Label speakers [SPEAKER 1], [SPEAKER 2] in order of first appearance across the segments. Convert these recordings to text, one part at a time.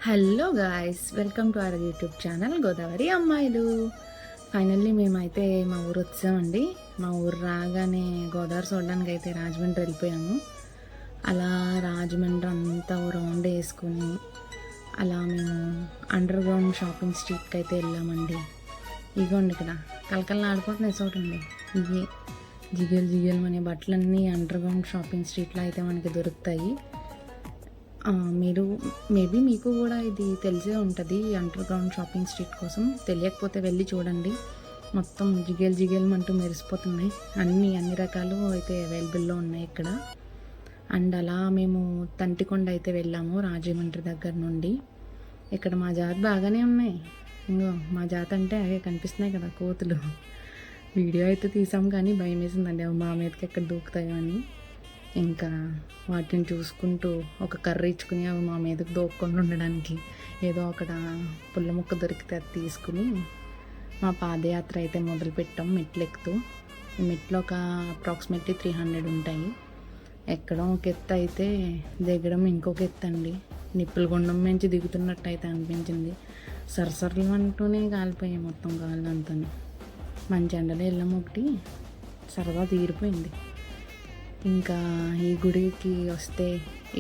[SPEAKER 1] Hello guys, welcome to our YouTube channel Godavari అమ్మాయిలు. Finally మేమైతే మా ఊరు వచ్చామండి. మా ఊరు రాగానే గోదావరి చూడడానికి అయితే రాజమండ్రి వెళ్ళిపోయాము. అలా రాజమండ్రి అంతా రౌండ్ వేసుకుని అలా మేము అండర్ గ్రౌండ్ షాపింగ్ స్ట్రీట్కి అయితే వెళ్ళామండి. ఇగోండి ఇక్కడ కలకల్లా ఆడిపోతున్నాయి చూడండి. ఇవి జిగేలు అనే బట్టలన్నీ అండర్ గ్రౌండ్ షాపింగ్ స్ట్రీట్లో అయితే మనకి దొరుకుతాయి. మీరు మేబీ మీకు కూడా ఇది తెలిసే ఉంటుంది, అండర్ గ్రౌండ్ షాపింగ్ స్ట్రీట్ కోసం. తెలియకపోతే వెళ్ళి చూడండి. మొత్తం జిగేలు అంటూ మెరిసిపోతున్నాయి. అన్ని రకాలు అయితే అవైలబుల్లో ఉన్నాయి ఇక్కడ. అండ్ అలా మేము తంటికొండ అయితే వెళ్ళాము రాజమండ్రి దగ్గర నుండి. ఇక్కడ మా జాతి బాగానే ఉన్నాయి. ఇంకో మా జాతి అంటే అవే కనిపిస్తున్నాయి కదా కోతులు. వీడియో అయితే తీసాం కానీ భయం వేసిందండి అవి మా మీదకి ఎక్కడ దూకుతాయో అని. ఇంకా వాటిని చూసుకుంటూ ఒక కర్ర ఇచ్చుకుని అవి మా మీదకి దూక్కుండా ఉండడానికి ఏదో అక్కడ పుల్ల ముక్క దొరికితే అది తీసుకుని మా పాదయాత్ర అయితే మొదలుపెట్టాం. మెట్లు ఎక్కుతూ ఈ మెట్లు ఒక అప్రాక్సిమేట్లీ 300 ఉంటాయి. ఎక్కడం ఒక ఎత్తు అయితే దిగడం ఇంకొక ఎత్తు అండి. నిప్పుల గుండం నుంచి దిగుతున్నట్టు అయితే అనిపించింది. సరసరలు అంటూనే కాలిపోయాయి మొత్తం కాళ్ళంతా. మంచి ఎండలో వెళ్ళాము, ఒకటి సరదా తీరిపోయింది. ఇంకా ఈ గుడికి వస్తే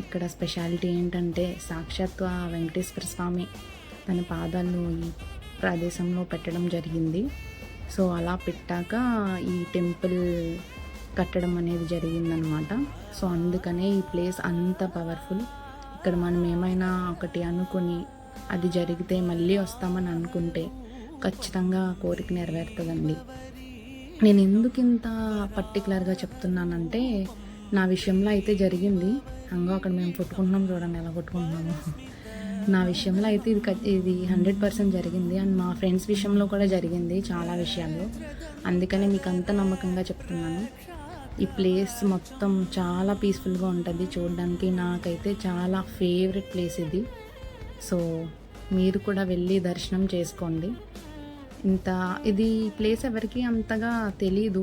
[SPEAKER 1] ఇక్కడ స్పెషాలిటీ ఏంటంటే సాక్షాత్తు ఆ వెంకటేశ్వర స్వామి తన పాదాలు ఈ ప్రదేశంలో పెట్టడం జరిగింది. సో అలా పెట్టాక ఈ టెంపుల్ కట్టడం అనేది జరిగిందనమాట. సో అందుకనే ఈ ప్లేస్ అంత పవర్ఫుల్. ఇక్కడ మనం ఏమైనా ఒకటి అనుకుని అది జరిగితే మళ్ళీ వస్తామని అనుకుంటే ఖచ్చితంగా కోరిక నెరవేరుతుందండి. నేను ఎందుకు ఇంత పర్టికులర్గా చెప్తున్నానంటే నా విషయంలో అయితే జరిగింది. అంగో అక్కడ మేము కొట్టుకుంటున్నాం చూడండి, ఎలా కొట్టుకుంటున్నాము. నా విషయంలో అయితే ఇది 100% జరిగింది. అండ్ మా ఫ్రెండ్స్ విషయంలో కూడా జరిగింది చాలా విషయాలు. అందుకనే మీకు అంత నమ్మకంగా చెప్తున్నాను. ఈ ప్లేస్ మొత్తం చాలా పీస్ఫుల్గా ఉంటుంది చూడడానికి. నాకైతే చాలా ఫేవరెట్ ప్లేస్ ఇది. సో మీరు కూడా వెళ్ళి దర్శనం చేసుకోండి. ఇది ప్లేస్ ఎవరికి అంతగా తెలీదు.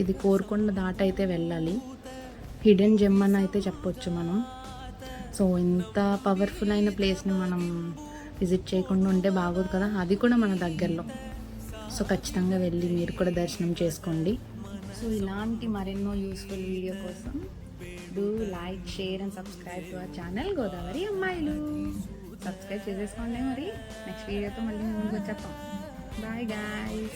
[SPEAKER 1] ఇది కోరుకొండ దాటైతే వెళ్ళాలి. హిడెన్ జెమ్ అని అయితే చెప్పొచ్చు మనం. సో ఇంత పవర్ఫుల్ అయిన ప్లేస్ని మనం విజిట్ చేయకుండా ఉంటే బాగోదు కదా, అది కూడా మన దగ్గరలో. సో ఖచ్చితంగా వెళ్ళి మీరు కూడా దర్శనం చేసుకోండి. సో ఇలాంటి మరెన్నో యూస్ఫుల్ వీడియో కోసం do like, share and subscribe to our channel Godavari అమ్మాయిలు. సబ్స్క్రైబ్ చేసేసుకోండి. మరి నెక్స్ట్ వీడియోతో మళ్ళీ ముందుకు వచ్చేస్తాం. Bye guys.